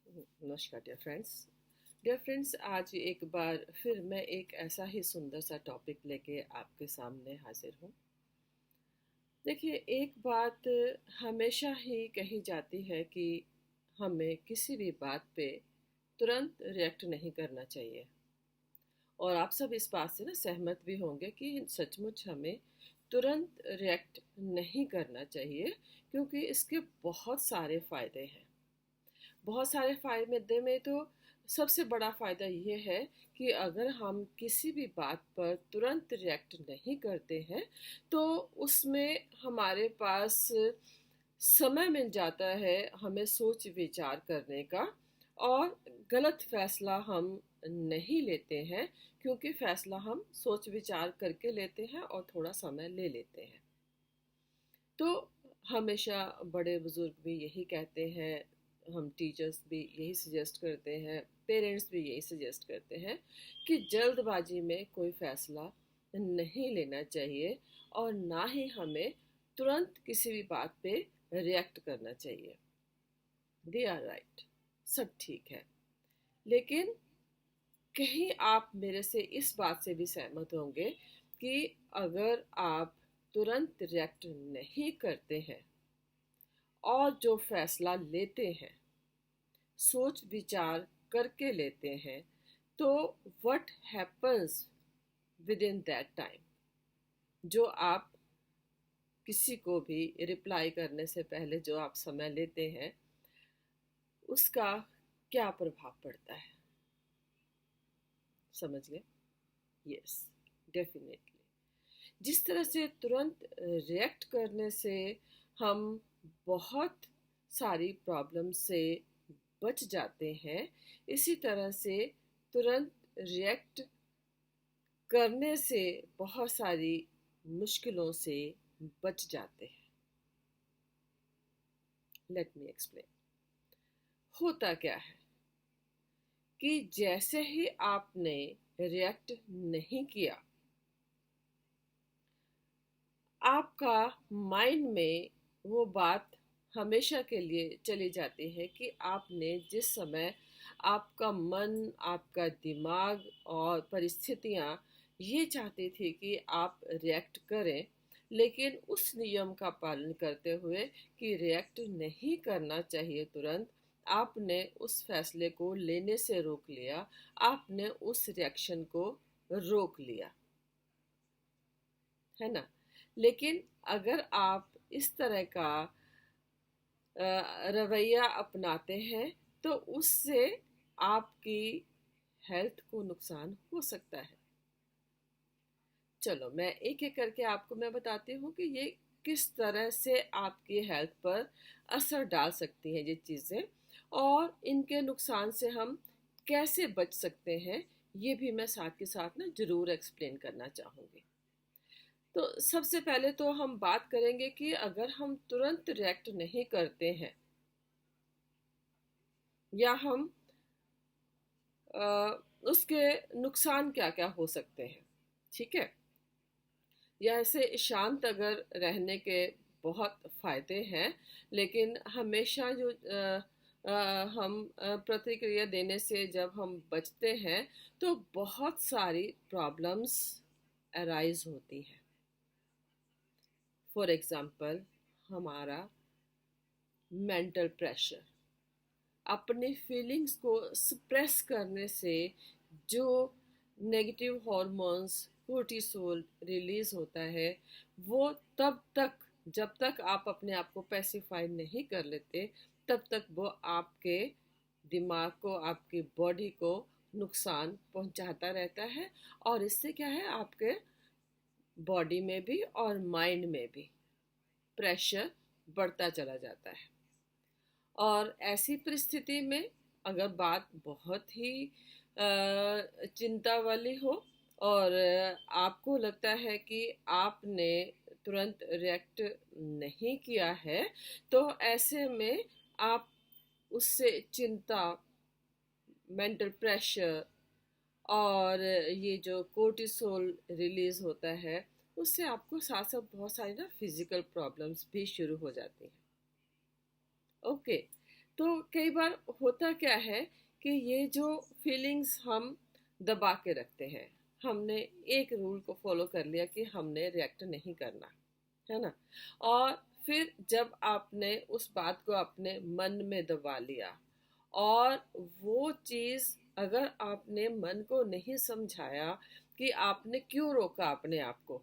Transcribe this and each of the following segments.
नमस्कार dear friends, आज एक बार फिर मैं एक ऐसा ही सुंदर सा टॉपिक लेके आपके सामने हाजिर हूँ। देखिए, एक बात हमेशा ही कही जाती है कि हमें किसी भी बात पे तुरंत रिएक्ट नहीं करना चाहिए। और आप सब इस बात से ना सहमत भी होंगे कि सचमुच हमें तुरंत रिएक्ट नहीं करना चाहिए, क्योंकि इसके बहुत सारे फ़ायदे हैं। बहुत सारे फ़ायदे में तो सबसे बड़ा फ़ायदा ये है कि अगर हम किसी भी बात पर तुरंत रिएक्ट नहीं करते हैं, तो उसमें हमारे पास समय मिल जाता है हमें सोच विचार करने का, और गलत फ़ैसला हम नहीं लेते हैं, क्योंकि फ़ैसला हम सोच विचार करके लेते हैं और थोड़ा समय ले लेते हैं। तो हमेशा बड़े बुजुर्ग भी यही कहते हैं, हम टीचर्स भी यही सजेस्ट करते हैं, पेरेंट्स भी यही सजेस्ट करते हैं कि जल्दबाजी में कोई फ़ैसला नहीं लेना चाहिए, और ना ही हमें तुरंत किसी भी बात पे रिएक्ट करना चाहिए। दे आर राइट, सब ठीक है। लेकिन कहीं आप मेरे से इस बात से भी सहमत होंगे कि अगर आप तुरंत रिएक्ट नहीं करते हैं और जो फैसला लेते हैं सोच विचार करके लेते हैं, तो what happens with in that time, जो आप किसी को भी रिप्लाई करने से पहले जो आप समय लेते हैं, उसका क्या प्रभाव पड़ता है। समझ गए? Yes, definitely. जिस तरह से तुरंत रिएक्ट करने से हम बहुत सारी प्रॉब्लम से बच जाते हैं, इसी तरह से तुरंत रिएक्ट करने से बहुत सारी मुश्किलों से बच जाते हैं। Let me explain. होता क्या है कि जैसे ही आपने रिएक्ट नहीं किया, आपका माइंड में वो बात हमेशा के लिए चली जाती है कि आपने जिस समय आपका मन, आपका दिमाग और परिस्थितियाँ ये चाहती थी कि आप रिएक्ट करें, लेकिन उस नियम का पालन करते हुए कि रिएक्ट नहीं करना चाहिए तुरंत, आपने उस फैसले को लेने से रोक लिया, आपने उस रिएक्शन को रोक लिया, है ना। लेकिन अगर आप इस तरह का रवैया अपनाते हैं, तो उससे आपकी हेल्थ को नुकसान हो सकता है। चलो, मैं एक एक करके आपको मैं बताती हूँ कि ये किस तरह से आपकी हेल्थ पर असर डाल सकती हैं ये चीज़ें, और इनके नुकसान से हम कैसे बच सकते हैं, ये भी मैं साथ के साथ ना ज़रूर एक्सप्लेन करना चाहूँगी। तो सबसे पहले तो हम बात करेंगे कि अगर हम तुरंत रिएक्ट नहीं करते हैं, या हम उसके नुकसान क्या क्या हो सकते हैं। ठीक है, या ऐसे शांत अगर रहने के बहुत फ़ायदे हैं, लेकिन हमेशा जो हम प्रतिक्रिया देने से जब हम बचते हैं, तो बहुत सारी प्रॉब्लम्स अराइज होती हैं। फॉर एग्ज़ाम्पल, हमारा मेंटल प्रेशर, अपने फीलिंग्स को सप्रेस करने से जो नेगेटिव हॉर्मोन्स कोर्टिसोल रिलीज होता है, वो तब तक, जब तक आप अपने आप को पैसिफाई नहीं कर लेते, तब तक वो आपके दिमाग को, आपकी बॉडी को नुकसान पहुंचाता रहता है। और इससे क्या है, आपके बॉडी में भी और माइंड में भी प्रेशर बढ़ता चला जाता है। और ऐसी परिस्थिति में अगर बात बहुत ही चिंता वाली हो, और आपको लगता है कि आपने तुरंत रिएक्ट नहीं किया है, तो ऐसे में आप उससे चिंता, मेंटल प्रेशर और ये जो कोर्टिसोल रिलीज होता है, उससे आपको साथ साथ बहुत सारी ना फिजिकल प्रॉब्लम्स भी शुरू हो जाती हैं। ओके, तो कई बार होता क्या है कि ये जो फीलिंग्स हम दबा के रखते हैं, हमने एक रूल को फॉलो कर लिया कि हमने रिएक्ट नहीं करना, है ना? और फिर जब आपने उस बात को अपने मन में दबा लिया और वो चीज़ अगर आपने मन को नहीं समझाया कि आपने क्यों रोका अपने आप को,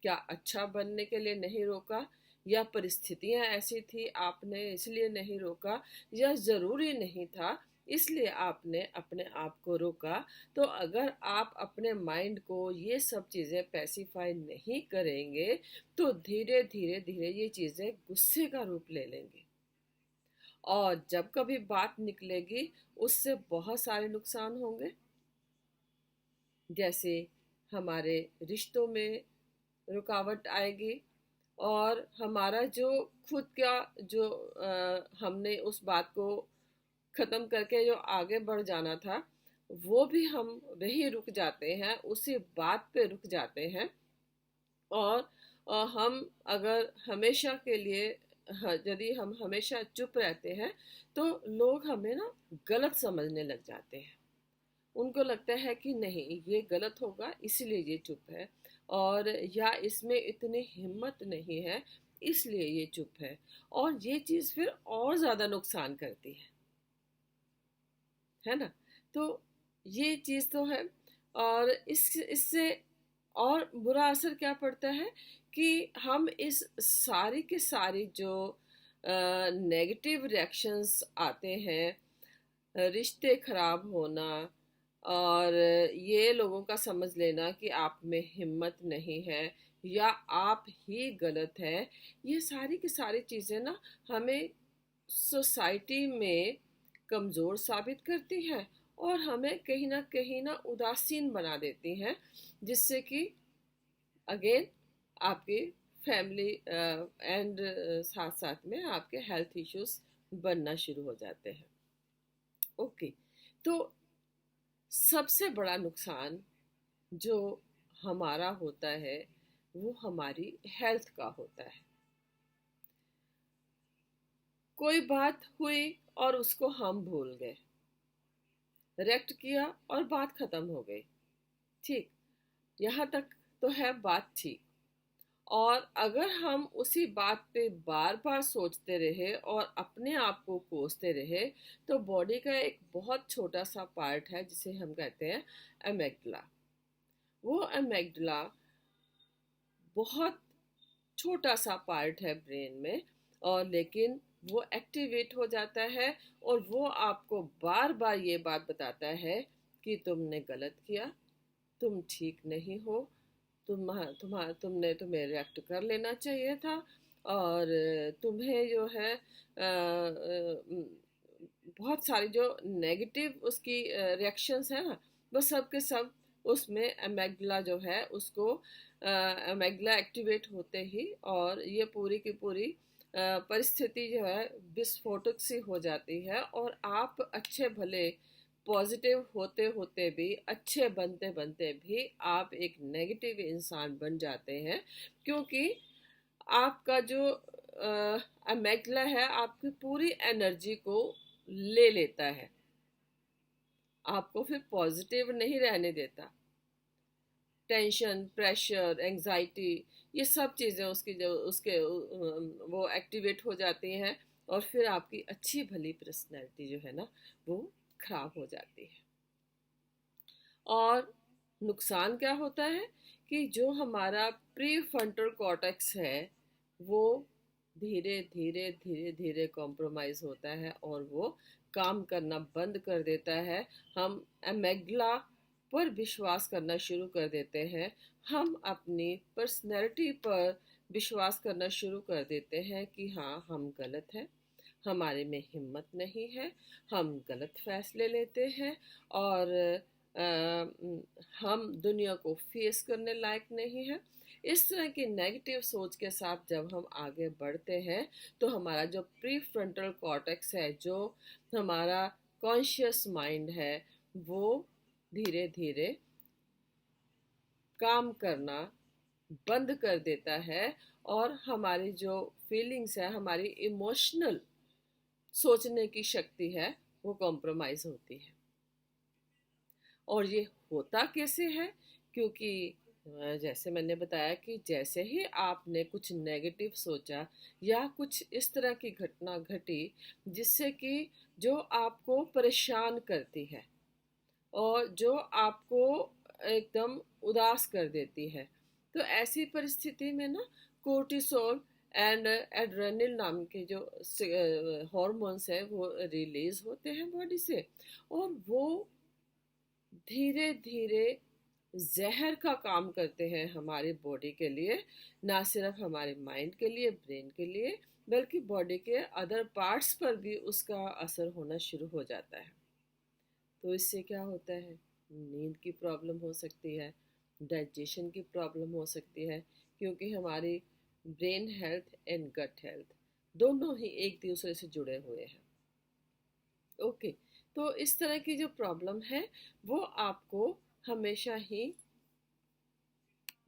क्या अच्छा बनने के लिए नहीं रोका, या परिस्थितियां ऐसी थी आपने इसलिए नहीं रोका, या ज़रूरी नहीं था इसलिए आपने अपने आप को रोका, तो अगर आप अपने माइंड को ये सब चीज़ें पैसिफाई नहीं करेंगे तो धीरे धीरे धीरे ये चीज़ें गुस्से का रूप ले लेंगी, और जब कभी बात निकलेगी उससे बहुत सारे नुकसान होंगे। जैसे हमारे रिश्तों में रुकावट आएगी, और हमारा जो खुद का जो हमने उस बात को ख़त्म करके जो आगे बढ़ जाना था वो भी हम वही रुक जाते हैं, उसी बात पे रुक जाते हैं। और हम अगर हमेशा के लिए यदि हम हमेशा चुप रहते हैं तो लोग हमें ना गलत समझने लग जाते हैं। उनको लगता है कि नहीं ये गलत होगा इसलिए ये चुप है, और या इसमें इतनी हिम्मत नहीं है इसलिए ये चुप है, और ये चीज़ फिर और ज़्यादा नुकसान करती है ना? तो ये चीज़ तो है। और इससे और बुरा असर क्या पड़ता है कि हम इस सारी की सारी जो नेगेटिव रिएक्शंस आते हैं, रिश्ते खराब होना, और ये लोगों का समझ लेना कि आप में हिम्मत नहीं है या आप ही गलत हैं, ये सारी की सारी चीज़ें ना हमें सोसाइटी में कमज़ोर साबित करती हैं और हमें कहीं ना उदासीन बना देती हैं, जिससे कि अगेन आपकी फैमिली एंड साथ साथ में आपके हेल्थ इश्यूज बनना शुरू हो जाते हैं। ओके, तो सबसे बड़ा नुकसान जो हमारा होता है वो हमारी हेल्थ का होता है। कोई बात हुई और उसको हम भूल गए, रिएक्ट किया और बात खत्म हो गई, ठीक, यहाँ तक तो है बात ठीक। और अगर हम उसी बात पे बार बार सोचते रहे और अपने आप को कोसते रहे तो बॉडी का एक बहुत छोटा सा पार्ट है जिसे हम कहते हैं एमेग्डला। वो एमेग्डला बहुत छोटा सा पार्ट है ब्रेन में, और लेकिन वो एक्टिवेट हो जाता है और वो आपको बार बार ये बात बताता है कि तुमने गलत किया, तुम ठीक नहीं हो, तुम्हें रिएक्ट कर लेना चाहिए था, और तुम्हें जो है बहुत सारी जो नेगेटिव उसकी रिएक्शंस है ना वो सब के सब उसमें एमेग्डला जो है उसको एमेग्डला एक्टिवेट होते ही और ये पूरी की पूरी परिस्थिति जो है विस्फोटक सी हो जाती है, और आप अच्छे भले पॉजिटिव होते होते भी, अच्छे बनते बनते भी आप एक नेगेटिव इंसान बन जाते हैं, क्योंकि आपका जो अमेगला है आपकी पूरी एनर्जी को ले लेता है, आपको फिर पॉजिटिव नहीं रहने देता। टेंशन, प्रेशर, एंजाइटी, ये सब चीज़ें उसकी जो उसके वो एक्टिवेट हो जाती हैं, और फिर आपकी अच्छी भली पर्सनैलिटी जो है ना वो खराब हो जाती है। और नुकसान क्या होता है कि जो हमारा प्री फ्रंटल कॉर्टेक्स है वो धीरे धीरे धीरे धीरे कॉम्प्रोमाइज़ होता है और वो काम करना बंद कर देता है। हम एमेग्डला पर विश्वास करना शुरू कर देते हैं, हम अपनी पर्सनैलिटी पर विश्वास करना शुरू कर देते हैं कि हाँ हम गलत हैं, हमारे में हिम्मत नहीं है, हम गलत फैसले लेते हैं, और अ, हम दुनिया को फेस करने लायक नहीं है। इस तरह की नेगेटिव सोच के साथ जब हम आगे बढ़ते हैं तो हमारा जो प्री फ्रंटल कॉर्टेक्स है, जो हमारा कॉन्शियस माइंड है, वो धीरे धीरे काम करना बंद कर देता है, और हमारी जो फीलिंग्स है, हमारी इमोशनल सोचने की शक्ति है वो कॉम्प्रोमाइज़ होती है। और ये होता कैसे है? क्योंकि जैसे मैंने बताया कि जैसे ही आपने कुछ नेगेटिव सोचा या कुछ इस तरह की घटना घटी जिससे कि जो आपको परेशान करती है और जो आपको एकदम उदास कर देती है, तो ऐसी परिस्थिति में ना कोर्टिसोल एंड एड्रेनल नाम के जो हॉर्मोन्स हैं वो रिलीज होते हैं बॉडी से, और वो धीरे धीरे जहर का काम करते हैं हमारी बॉडी के लिए, ना सिर्फ हमारे माइंड के लिए, ब्रेन के लिए, बल्कि बॉडी के अदर पार्ट्स पर भी उसका असर होना शुरू हो जाता है। तो इससे क्या होता है? नींद की प्रॉब्लम हो सकती है, डाइजेशन की प्रॉब्लम हो सकती है, क्योंकि हमारी brain health and gut health दोनों ही एक दूसरे से जुड़े हुए हैं। ओके, तो इस तरह की जो प्रॉब्लम है वो आपको हमेशा ही